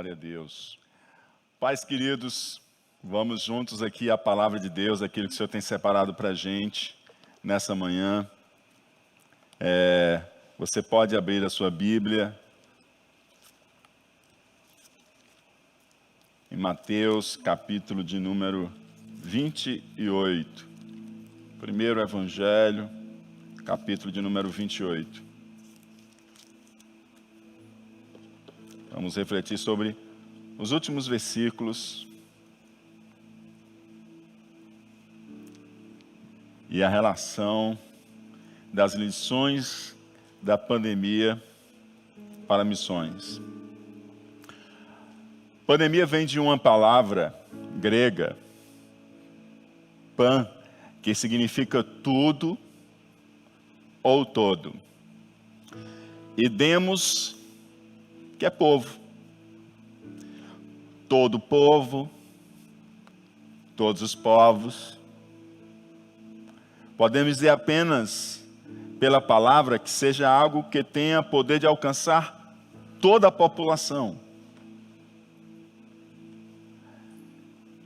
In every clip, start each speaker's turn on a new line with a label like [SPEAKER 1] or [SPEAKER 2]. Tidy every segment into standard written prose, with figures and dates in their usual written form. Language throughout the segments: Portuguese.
[SPEAKER 1] Glória a Deus. Pais queridos, vamos juntos aqui à palavra de Deus, aquilo que o Senhor tem separado para a gente nessa manhã. Você pode abrir a sua Bíblia em Mateus, capítulo de número 28. Primeiro Evangelho, capítulo de número 28. Vamos refletir sobre os últimos versículos e a relação das lições da pandemia para missões. Pandemia vem de uma palavra grega, pan, que significa tudo ou todo. E demos, que é povo. Todo povo, todos os povos. Podemos dizer apenas pela palavra que seja algo que tenha poder de alcançar toda a população.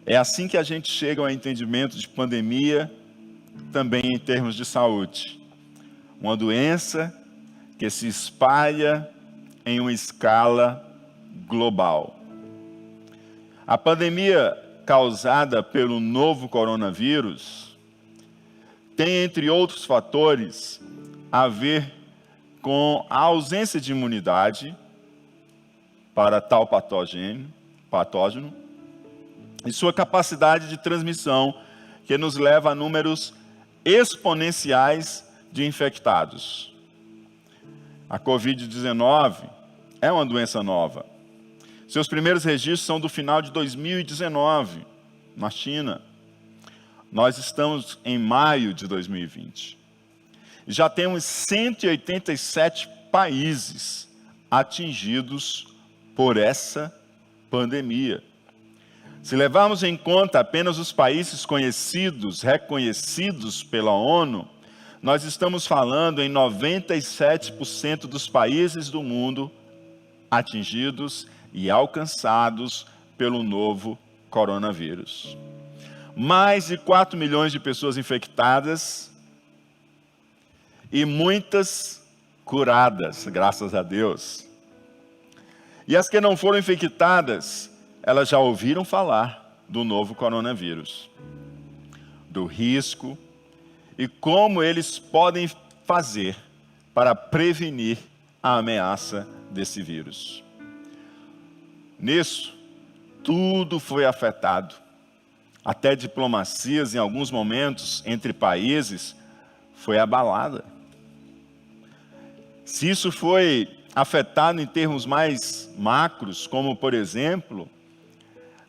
[SPEAKER 1] É assim que a gente chega ao entendimento de pandemia, também em termos de saúde. Uma doença que se espalha em uma escala global. A pandemia causada pelo novo coronavírus tem, entre outros fatores, a ver com a ausência de imunidade para tal patógeno e sua capacidade de transmissão, que nos leva a números exponenciais de infectados. A Covid-19 é uma doença nova. Seus primeiros registros são do final de 2019, na China. Nós estamos em maio de 2020. Já temos 187 países atingidos por essa pandemia. Se levarmos em conta apenas os países conhecidos, reconhecidos pela ONU, nós estamos falando em 97% dos países do mundo atingidos e alcançados pelo novo coronavírus. Mais de 4 milhões de pessoas infectadas e muitas curadas, graças a Deus. E as que não foram infectadas, elas já ouviram falar do novo coronavírus, do risco e como eles podem fazer para prevenir a ameaça desse vírus. Nisso, tudo foi afetado. Até diplomacias, em alguns momentos, entre países, foi abalada. Se isso foi afetado em termos mais macros, como, por exemplo,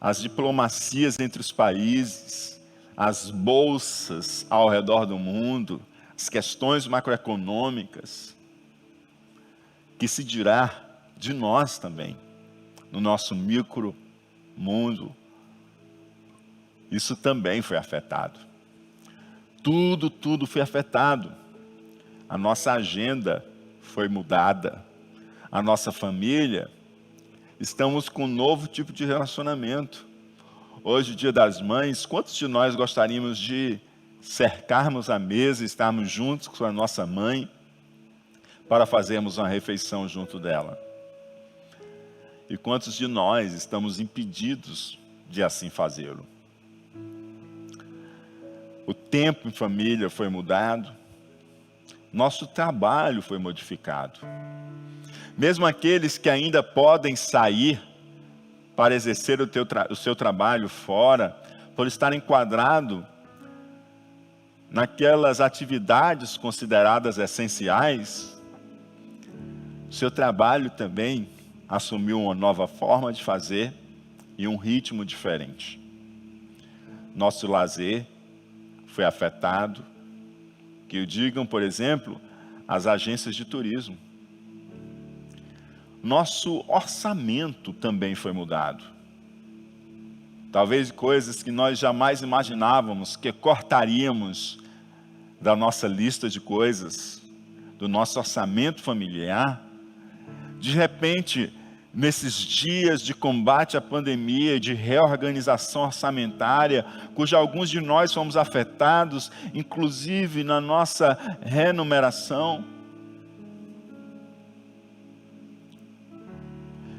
[SPEAKER 1] as diplomacias entre os países, as bolsas ao redor do mundo, as questões macroeconômicas, que se dirá de nós também, no nosso micro mundo, isso também foi afetado. Tudo foi afetado. A nossa agenda foi mudada. A nossa família, estamos com um novo tipo de relacionamento. Hoje, Dia das Mães, quantos de nós gostaríamos de cercarmos a mesa e estarmos juntos com a nossa mãe para fazermos uma refeição junto dela? E quantos de nós estamos impedidos de assim fazê-lo? O tempo em família foi mudado, nosso trabalho foi modificado. Mesmo aqueles que ainda podem sair para exercer o seu trabalho fora, por estar enquadrado naquelas atividades consideradas essenciais, o seu trabalho também assumiu uma nova forma de fazer e um ritmo diferente. Nosso lazer foi afetado, que o digam, por exemplo, as agências de turismo. Nosso orçamento também foi mudado. Talvez coisas que nós jamais imaginávamos que cortaríamos da nossa lista de coisas, do nosso orçamento familiar, de repente nesses dias de combate à pandemia, de reorganização orçamentária, cuja alguns de nós fomos afetados, inclusive na nossa remuneração.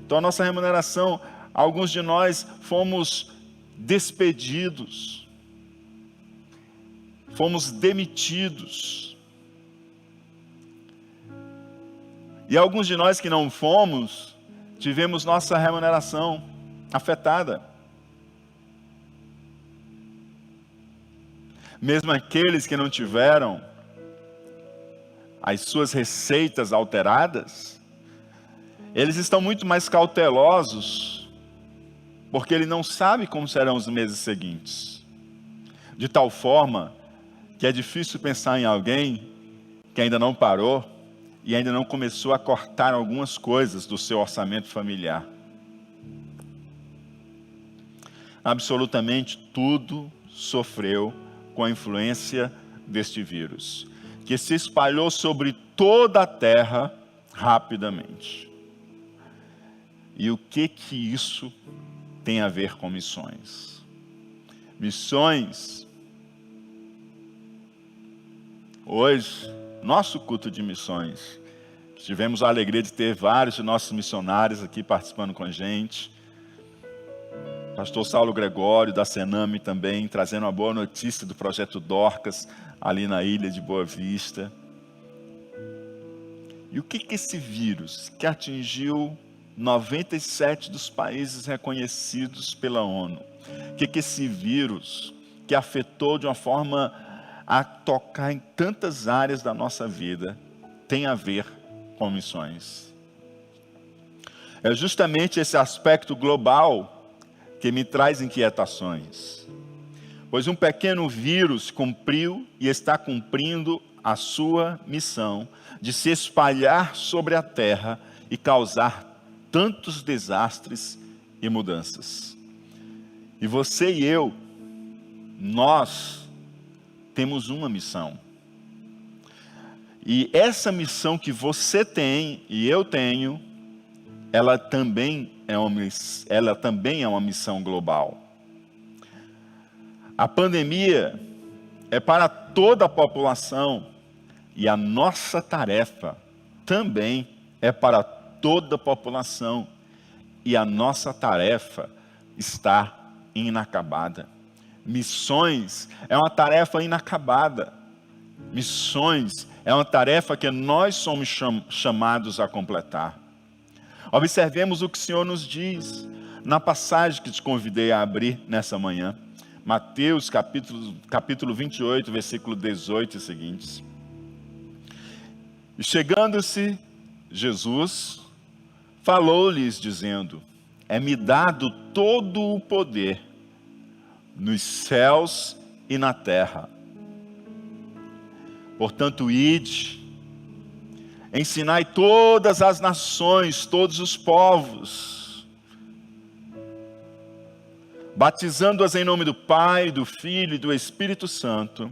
[SPEAKER 1] Então, a nossa remuneração, alguns de nós fomos despedidos, fomos demitidos. E alguns de nós que não fomos, tivemos nossa remuneração afetada. Mesmo aqueles que não tiveram as suas receitas alteradas, eles estão muito mais cautelosos, porque ele não sabe como serão os meses seguintes. De tal forma que é difícil pensar em alguém que ainda não parou e ainda não começou a cortar algumas coisas do seu orçamento familiar. Absolutamente tudo sofreu com a influência deste vírus, que se espalhou sobre toda a terra rapidamente. E o que isso tem a ver com missões? Missões, hoje, nosso culto de missões, tivemos a alegria de ter vários de nossos missionários aqui participando com a gente. Pastor Saulo Gregório, da Sename também, trazendo uma boa notícia do projeto Dorcas, ali na ilha de Boa Vista. E o que esse vírus, que atingiu 97 dos países reconhecidos pela ONU, o que esse vírus, que afetou de uma forma a tocar em tantas áreas da nossa vida, tem a ver com missões? É justamente esse aspecto global que me traz inquietações, pois um pequeno vírus cumpriu e está cumprindo a sua missão de se espalhar sobre a terra e causar tantos desastres e mudanças. E você e eu, nós temos uma missão. E essa missão que você tem e eu tenho, ela também é uma missão global. A pandemia é para toda a população e a nossa tarefa também é para toda a população, e a nossa tarefa está inacabada. Missões é uma tarefa inacabada. Missões é uma tarefa que nós somos chamados a completar. Observemos o que o Senhor nos diz na passagem que te convidei a abrir nessa manhã. Mateus capítulo 28, versículo 18 e seguintes. E chegando-se Jesus, falou-lhes dizendo: é-me dado todo o poder nos céus e na terra. Portanto, ide, ensinai todas as nações, todos os povos, batizando-as em nome do Pai, do Filho e do Espírito Santo,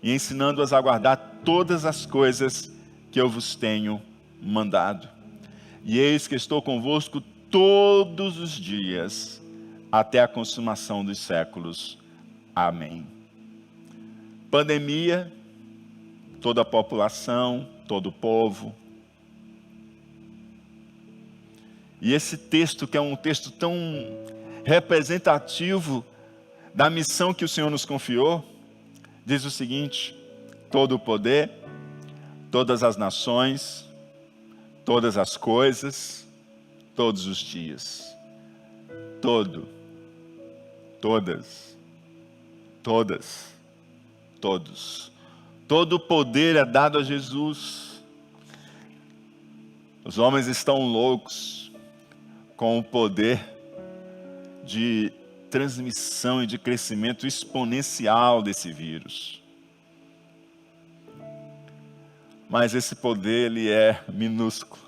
[SPEAKER 1] e ensinando-as a guardar todas as coisas que eu vos tenho mandado. E eis que estou convosco todos os dias, até a consumação dos séculos. Amém. Pandemia, toda a população, todo o povo. E esse texto, que é um texto tão representativo da missão que o Senhor nos confiou, diz o seguinte: todo o poder, todas as nações, todas as coisas, todos os dias. Todas, todos. Todo o poder é dado a Jesus. Os homens estão loucos com o poder de transmissão e de crescimento exponencial desse vírus. Mas esse poder, ele é minúsculo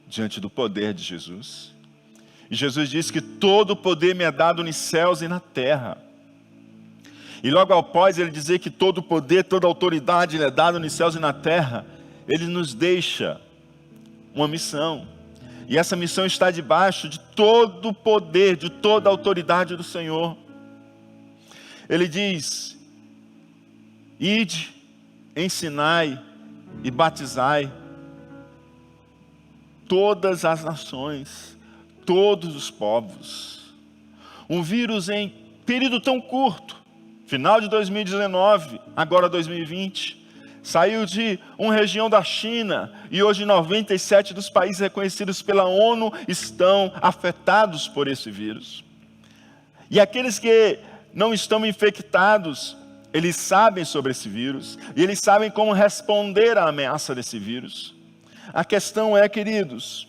[SPEAKER 1] diante do poder de Jesus. E Jesus diz que todo o poder me é dado nos céus e na terra. E logo após ele dizer que todo o poder, toda a autoridade lhe é dado nos céus e na terra, ele nos deixa uma missão. E essa missão está debaixo de todo o poder, de toda a autoridade do Senhor. Ele diz: ide, ensinai e batizai todas as nações, todos os povos. Um vírus em período tão curto, final de 2019, agora 2020, saiu de uma região da China e hoje 97 dos países reconhecidos pela ONU estão afetados por esse vírus. E aqueles que não estão infectados, eles sabem sobre esse vírus e eles sabem como responder à ameaça desse vírus. A questão é, queridos,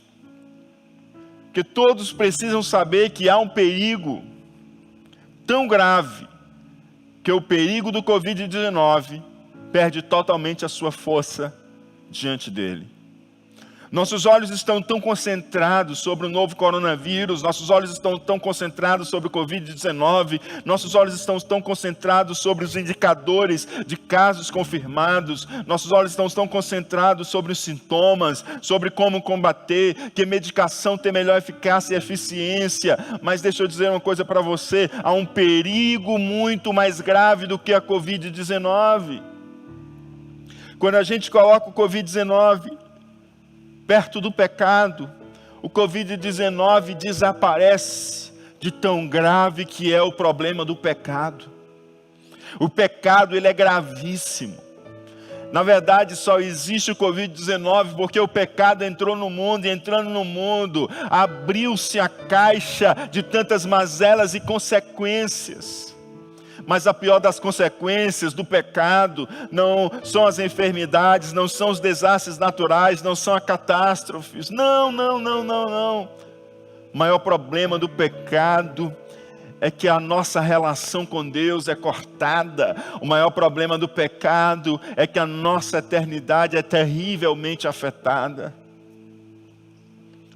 [SPEAKER 1] que todos precisam saber que há um perigo tão grave que o perigo do Covid-19 perde totalmente a sua força diante dele. Nossos olhos estão tão concentrados sobre o novo coronavírus, nossos olhos estão tão concentrados sobre o Covid-19, nossos olhos estão tão concentrados sobre os indicadores de casos confirmados, nossos olhos estão tão concentrados sobre os sintomas, sobre como combater, que medicação tem melhor eficácia e eficiência. Mas deixa eu dizer uma coisa para você, há um perigo muito mais grave do que a Covid-19. Quando a gente coloca o Covid-19 perto do pecado, o Covid-19 desaparece de tão grave que é o problema do pecado. O pecado, ele é gravíssimo. Na verdade, só existe o Covid-19 porque o pecado entrou no mundo, e entrando no mundo, abriu-se a caixa de tantas mazelas e consequências. Mas a pior das consequências do pecado não são as enfermidades, não são os desastres naturais, não são as catástrofes. Não. O maior problema do pecado é que a nossa relação com Deus é cortada. O maior problema do pecado é que a nossa eternidade é terrivelmente afetada.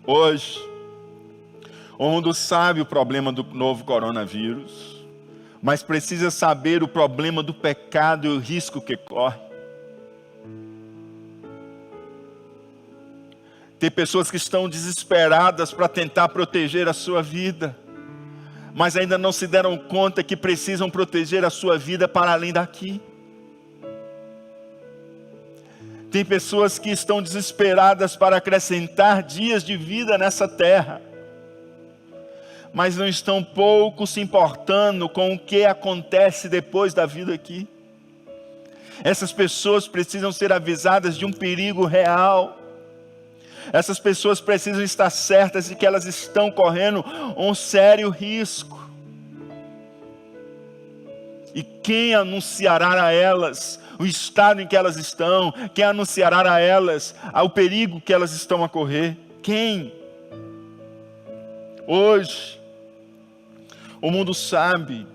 [SPEAKER 1] Hoje, o mundo sabe o problema do novo coronavírus, mas precisa saber o problema do pecado e o risco que corre. Tem pessoas que estão desesperadas para tentar proteger a sua vida, mas ainda não se deram conta que precisam proteger a sua vida para além daqui. Tem pessoas que estão desesperadas para acrescentar dias de vida nessa terra, mas não estão pouco se importando com o que acontece depois da vida aqui. Essas pessoas precisam ser avisadas de um perigo real. Essas pessoas precisam estar certas de que elas estão correndo um sério risco. E quem anunciará a elas o estado em que elas estão? Quem anunciará a elas o perigo que elas estão a correr? Quem? Hoje, o mundo sabe,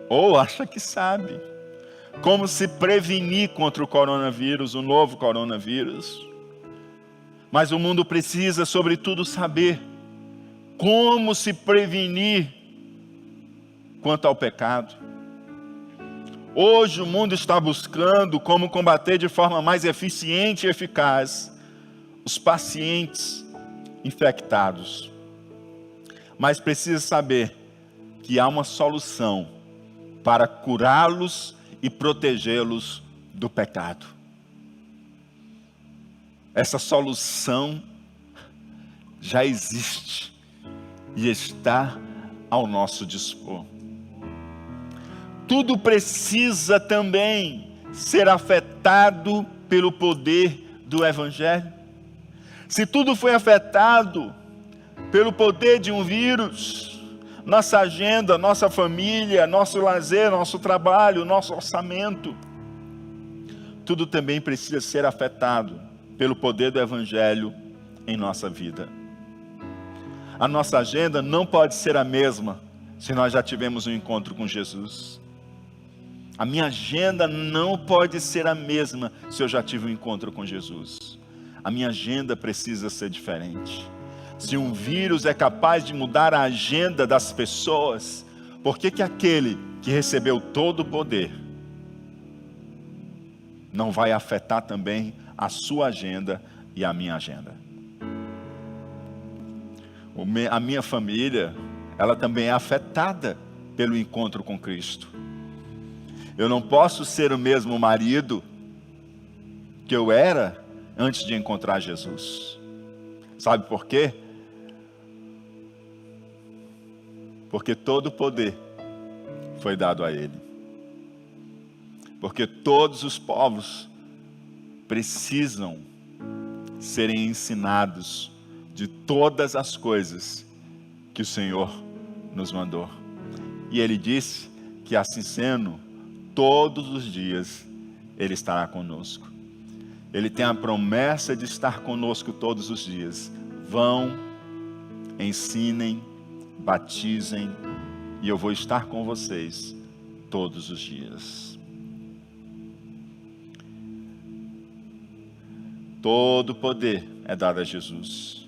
[SPEAKER 1] ou acha que sabe, como se prevenir contra o coronavírus, o novo coronavírus. Mas o mundo precisa, sobretudo, saber como se prevenir quanto ao pecado. Hoje o mundo está buscando como combater de forma mais eficiente e eficaz os pacientes infectados. Mas precisa saber que há uma solução para curá-los e protegê-los do pecado. Essa solução já existe e está ao nosso dispor. Tudo precisa também ser afetado pelo poder do Evangelho. Se tudo foi afetado pelo poder de um vírus, nossa agenda, nossa família, nosso lazer, nosso trabalho, nosso orçamento, tudo também precisa ser afetado pelo poder do Evangelho em nossa vida. A nossa agenda não pode ser a mesma se nós já tivemos um encontro com Jesus. A minha agenda não pode ser a mesma se eu já tive um encontro com Jesus. A minha agenda precisa ser diferente. Se um vírus é capaz de mudar a agenda das pessoas, por que aquele que recebeu todo o poder não vai afetar também a sua agenda e a minha agenda? A minha família, ela também é afetada pelo encontro com Cristo. Eu não posso ser o mesmo marido que eu era antes de encontrar Jesus. Sabe por quê? Porque todo o poder foi dado a Ele. Porque todos os povos precisam serem ensinados de todas as coisas que o Senhor nos mandou. E Ele disse que assim sendo, todos os dias Ele estará conosco. Ele tem a promessa de estar conosco todos os dias. Vão, ensinem, batizem, e eu vou estar com vocês todos os dias. Todo poder é dado a Jesus.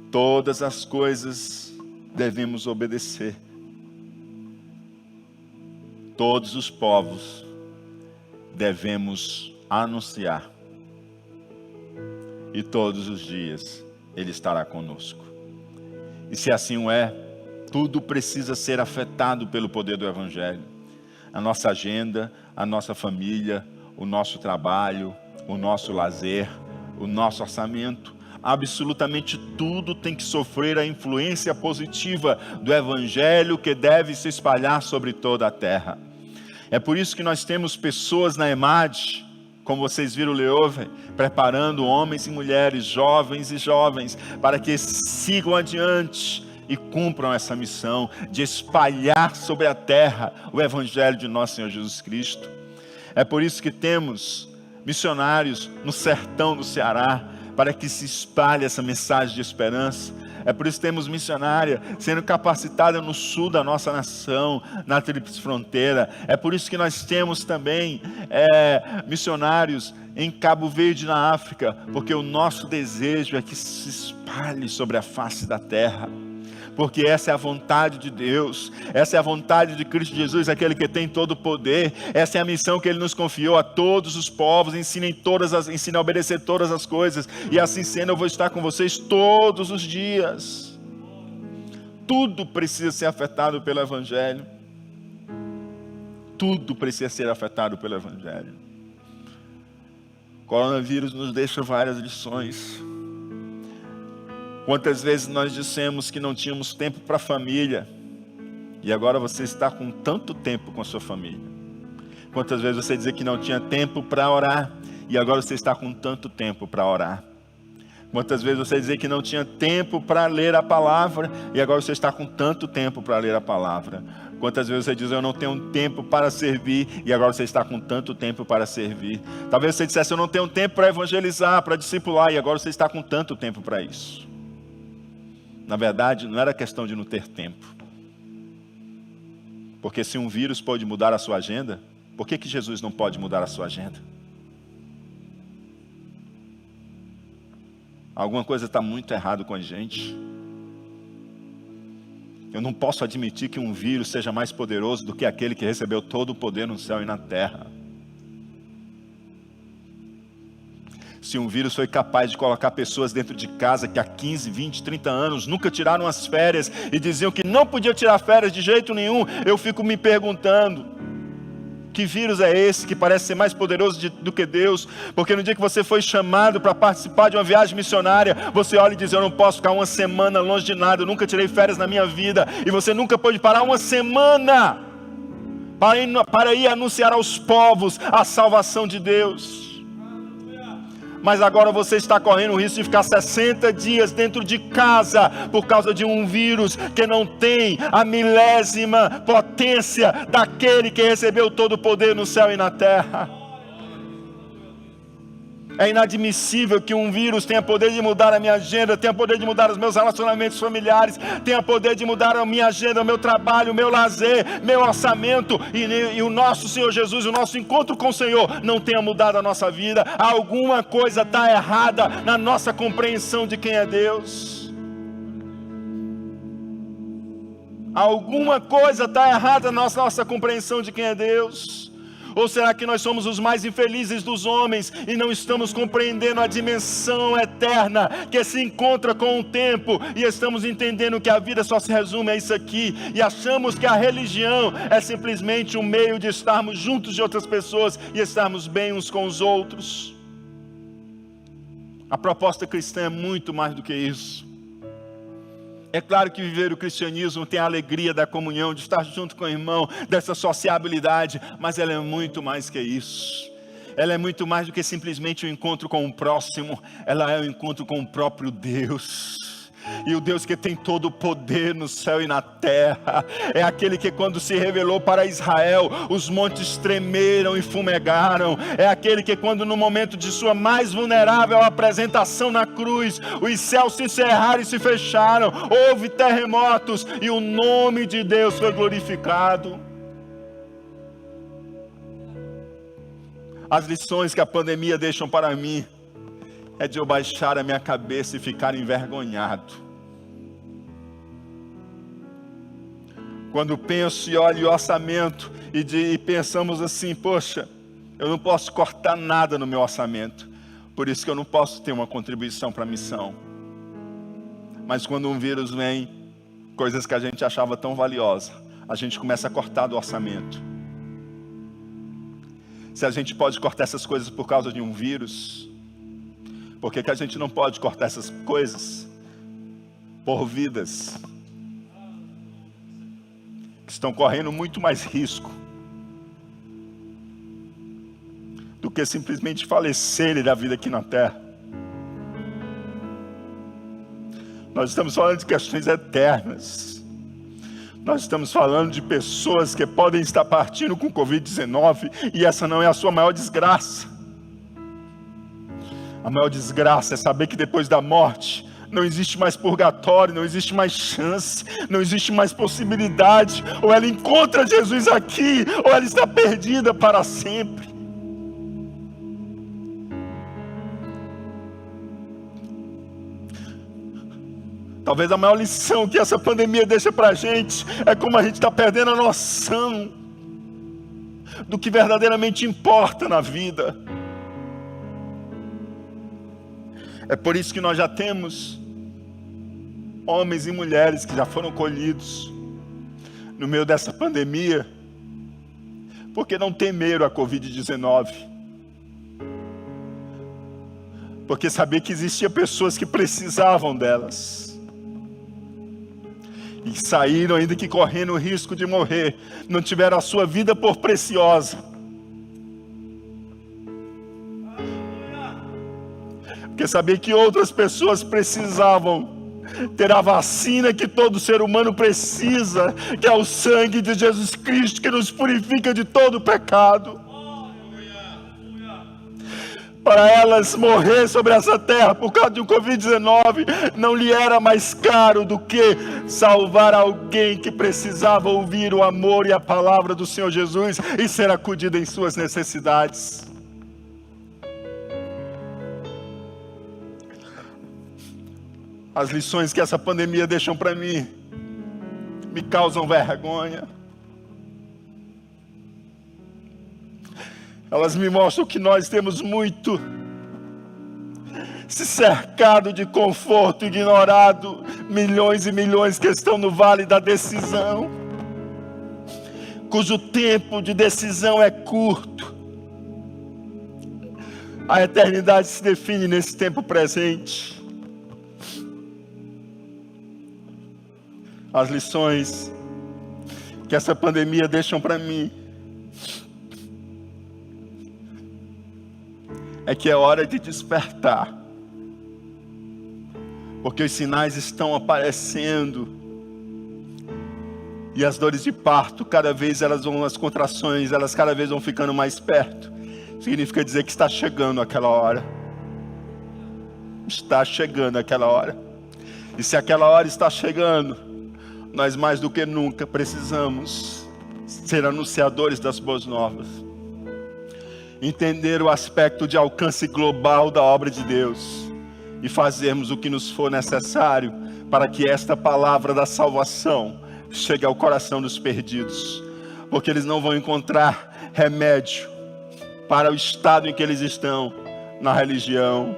[SPEAKER 1] Todas as coisas devemos obedecer. Todos os povos devemos anunciar. E todos os dias Ele estará conosco. E se assim o é, tudo precisa ser afetado pelo poder do Evangelho. A nossa agenda, a nossa família, o nosso trabalho, o nosso lazer, o nosso orçamento. Absolutamente tudo tem que sofrer a influência positiva do Evangelho que deve se espalhar sobre toda a terra. É por isso que nós temos pessoas na EMAD, como vocês viram o Leover, preparando homens e mulheres, jovens e jovens, para que sigam adiante e cumpram essa missão de espalhar sobre a terra o Evangelho de nosso Senhor Jesus Cristo. É por isso que temos missionários no sertão do Ceará, para que se espalhe essa mensagem de esperança. É por isso que temos missionária sendo capacitada no sul da nossa nação, na Tríplice Fronteira. É por isso que nós temos também missionários em Cabo Verde, na África, porque o nosso desejo é que se espalhe sobre a face da terra. Porque essa é a vontade de Deus, essa é a vontade de Cristo Jesus, aquele que tem todo o poder. Essa é a missão que Ele nos confiou a todos os povos. Ensine a obedecer todas as coisas, e assim sendo eu vou estar com vocês todos os dias. Tudo precisa ser afetado pelo Evangelho. Tudo precisa ser afetado pelo Evangelho. O coronavírus nos deixa várias lições. Quantas vezes nós dissemos que não tínhamos tempo para a família, e agora você está com tanto tempo com a sua família. Quantas vezes você dizia que não tinha tempo para orar, e agora você está com tanto tempo para orar. Quantas vezes você dizia que não tinha tempo para ler a palavra, e agora você está com tanto tempo para ler a palavra. Quantas vezes você diz, eu não tenho tempo para servir, e agora você está com tanto tempo para servir. Talvez você dissesse, eu não tenho tempo para evangelizar, para discipular, e agora você está com tanto tempo para isso. Na verdade, não era questão de não ter tempo. Porque se um vírus pode mudar a sua agenda, por que Jesus não pode mudar a sua agenda? Alguma coisa está muito errado com a gente. Eu não posso admitir que um vírus seja mais poderoso do que aquele que recebeu todo o poder no céu e na terra. Se um vírus foi capaz de colocar pessoas dentro de casa que há 15, 20, 30 anos nunca tiraram as férias e diziam que não podiam tirar férias de jeito nenhum, eu fico me perguntando, que vírus é esse que parece ser mais poderoso do que Deus? Porque no dia que você foi chamado para participar de uma viagem missionária, você olha e diz, eu não posso ficar uma semana longe de nada, eu nunca tirei férias na minha vida, e você nunca pôde parar uma semana para ir anunciar aos povos a salvação de Deus. Mas agora você está correndo o risco de ficar 60 dias dentro de casa por causa de um vírus que não tem a milésima potência daquele que recebeu todo o poder no céu e na terra. É inadmissível que um vírus tenha poder de mudar a minha agenda, tenha poder de mudar os meus relacionamentos familiares, tenha poder de mudar a minha agenda, o meu trabalho, o meu lazer, meu orçamento, e o nosso Senhor Jesus, o nosso encontro com o Senhor não tenha mudado a nossa vida. Alguma coisa está errada na nossa compreensão de quem é Deus. Alguma coisa está errada na nossa compreensão de quem é Deus. Ou será que nós somos os mais infelizes dos homens e não estamos compreendendo a dimensão eterna que se encontra com o tempo, e estamos entendendo que a vida só se resume a isso aqui, e achamos que a religião é simplesmente um meio de estarmos juntos de outras pessoas e estarmos bem uns com os outros? A proposta cristã é muito mais do que isso. É claro que viver o cristianismo tem a alegria da comunhão, de estar junto com o irmão, dessa sociabilidade, mas ela é muito mais que isso. Ela é muito mais do que simplesmente um encontro com o próximo, ela é um encontro com o próprio Deus. E o Deus que tem todo o poder no céu e na terra, é aquele que quando se revelou para Israel, os montes tremeram e fumegaram. É aquele que quando no momento de sua mais vulnerável apresentação na cruz, os céus se cerraram e se fecharam, houve terremotos e o nome de Deus foi glorificado. As lições que a pandemia deixam para mim é de eu baixar a minha cabeça e ficar envergonhado. Quando penso e olho o orçamento e pensamos assim, poxa, eu não posso cortar nada no meu orçamento, por isso que eu não posso ter uma contribuição para a missão. Mas quando um vírus vem, coisas que a gente achava tão valiosas, a gente começa a cortar do orçamento. Se a gente pode cortar essas coisas por causa de um vírus, por que a gente não pode cortar essas coisas por vidas que estão correndo muito mais risco do que simplesmente falecerem da vida aqui na terra? Nós estamos falando de questões eternas. Nós estamos falando de pessoas que podem estar partindo com Covid-19 e essa não é a sua maior desgraça. A maior desgraça é saber que depois da morte não existe mais purgatório, não existe mais chance, não existe mais possibilidade. Ou ela encontra Jesus aqui, ou ela está perdida para sempre. Talvez a maior lição que essa pandemia deixa para a gente é como a gente está perdendo a noção do que verdadeiramente importa na vida. É por isso que nós já temos homens e mulheres que já foram colhidos no meio dessa pandemia, porque não temeram a Covid-19, porque sabia que existia pessoas que precisavam delas, e saíram ainda que correndo o risco de morrer, não tiveram a sua vida por preciosa, porque sabia que outras pessoas precisavam ter a vacina que todo ser humano precisa, que é o sangue de Jesus Cristo, que nos purifica de todo pecado. Para elas morrer sobre essa terra por causa de um Covid-19 não lhe era mais caro do que salvar alguém que precisava ouvir o amor e a palavra do Senhor Jesus e ser acudido em suas necessidades. As lições que essa pandemia deixam para mim me causam vergonha. Elas me mostram que nós temos muito se cercado de conforto, ignorado milhões e milhões que estão no vale da decisão, cujo tempo de decisão é curto. A eternidade se define nesse tempo presente. As lições que essa pandemia deixam para mim é que é hora de despertar, porque os sinais estão aparecendo e as dores de parto cada vez as contrações elas cada vez vão ficando mais perto. Significa dizer que está chegando aquela hora. Está chegando aquela hora. E se aquela hora está chegando, nós mais do que nunca precisamos ser anunciadores das boas novas. Entender o aspecto de alcance global da obra de Deus e fazermos o que nos for necessário para que esta palavra da salvação chegue ao coração dos perdidos, porque eles não vão encontrar remédio para o estado em que eles estão, na religião,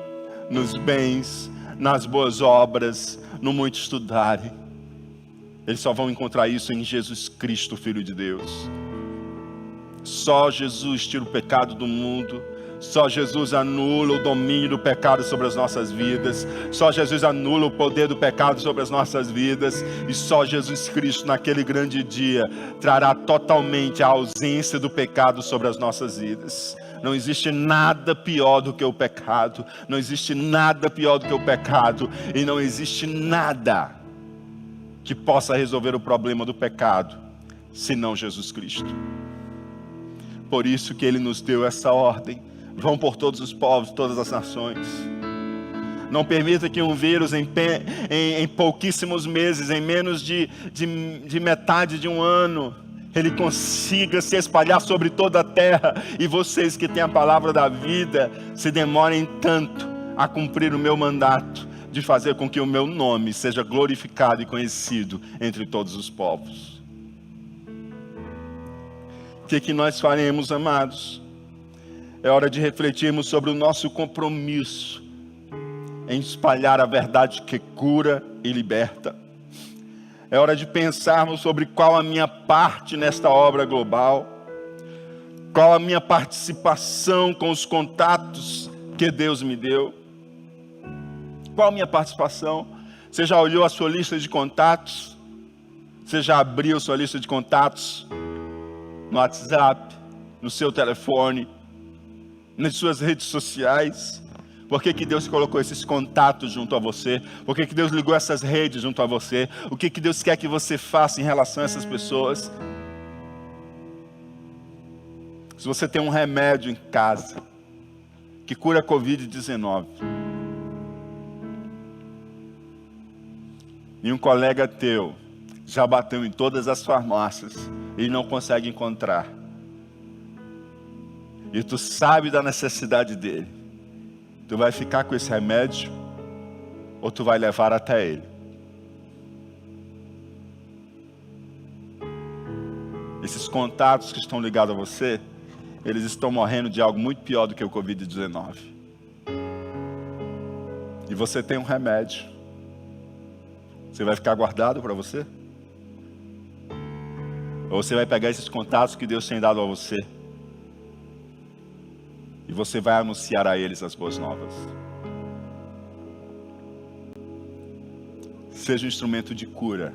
[SPEAKER 1] nos bens, nas boas obras, no muito estudarem. Eles só vão encontrar isso em Jesus Cristo, Filho de Deus. Só Jesus tira o pecado do mundo. Só Jesus anula o domínio do pecado sobre as nossas vidas. Só Jesus anula o poder do pecado sobre as nossas vidas. E só Jesus Cristo, naquele grande dia, trará totalmente a ausência do pecado sobre as nossas vidas. Não existe nada pior do que o pecado. Não existe nada pior do que o pecado. E não existe nada que possa resolver o problema do pecado, senão Jesus Cristo. Por isso que Ele nos deu essa ordem. Vão por todos os povos, todas as nações. Não permita que um vírus em pouquíssimos meses, em menos de metade de um ano, ele consiga se espalhar sobre toda a terra. E vocês que têm a palavra da vida, se demorem tanto a cumprir o meu mandato, de fazer com que o meu nome seja glorificado e conhecido entre todos os povos. O que nós faremos, amados? É hora de refletirmos sobre o nosso compromisso em espalhar a verdade que cura e liberta. É hora de pensarmos sobre qual a minha parte nesta obra global, qual a minha participação com os contatos que Deus me deu. Qual a minha participação? Você já olhou a sua lista de contatos? Você já abriu sua lista de contatos no WhatsApp, no seu telefone, nas suas redes sociais? Por que Deus colocou esses contatos junto a você? Por que Deus ligou essas redes junto a você? O que Deus quer que você faça em relação a essas pessoas? Se você tem um remédio em casa que cura a Covid-19, e um colega teu já bateu em todas as farmácias e não consegue encontrar, e tu sabe da necessidade dele, tu vai ficar com esse remédio ou tu vai levar até ele? Esses contatos que estão ligados a você, eles estão morrendo de algo muito pior do que o Covid-19. E você tem um remédio. Você vai ficar guardado para você? Ou você vai pegar esses contatos que Deus tem dado a você e você vai anunciar a eles as boas novas? Seja um instrumento de cura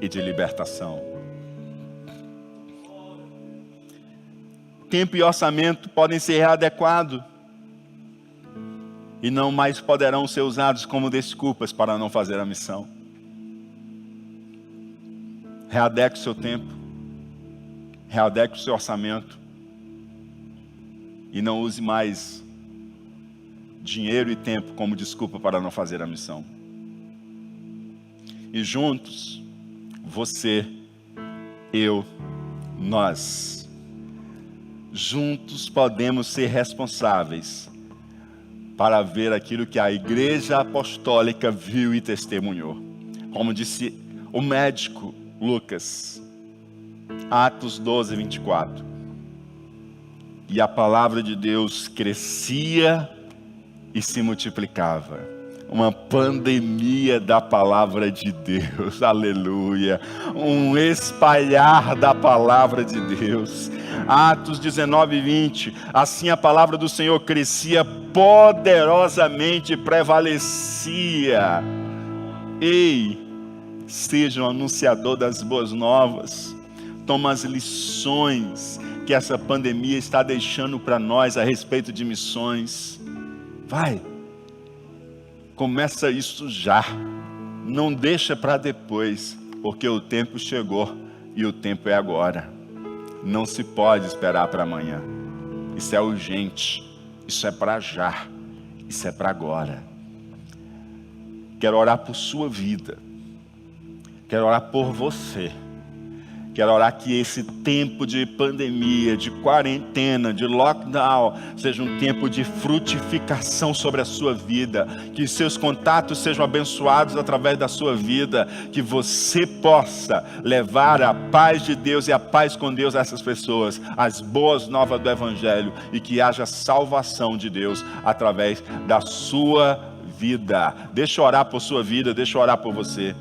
[SPEAKER 1] e de libertação. Tempo e orçamento podem ser readequados e não mais poderão ser usados como desculpas para não fazer a missão. Readeque o seu tempo, readeque o seu orçamento e não use mais dinheiro e tempo como desculpa para não fazer a missão. E juntos, você, eu, nós, juntos podemos ser responsáveis para ver aquilo que a Igreja Apostólica viu e testemunhou. Como disse o médico Lucas, Atos 12, 24. E a palavra de Deus crescia e se multiplicava. Uma pandemia da palavra de Deus, aleluia. Um espalhar da palavra de Deus. Atos 19, 20. Assim a palavra do Senhor crescia poderosamente e prevalecia. Ei, seja um anunciador das boas novas. Toma as lições que essa pandemia está deixando para nós a respeito de missões. Vai, começa isso já. Não deixa para depois, porque o tempo chegou e o tempo é agora. Não se pode esperar para amanhã. Isso é urgente, isso é para já, isso é para agora. Quero orar por sua vida. Quero orar por você. Quero orar que esse tempo de pandemia, de quarentena, de lockdown, seja um tempo de frutificação sobre a sua vida, que seus contatos sejam abençoados através da sua vida, que você possa levar a paz de Deus e a paz com Deus a essas pessoas, as boas novas do Evangelho, e que haja salvação de Deus através da sua vida. Deixa eu orar por sua vida, deixa eu orar por você.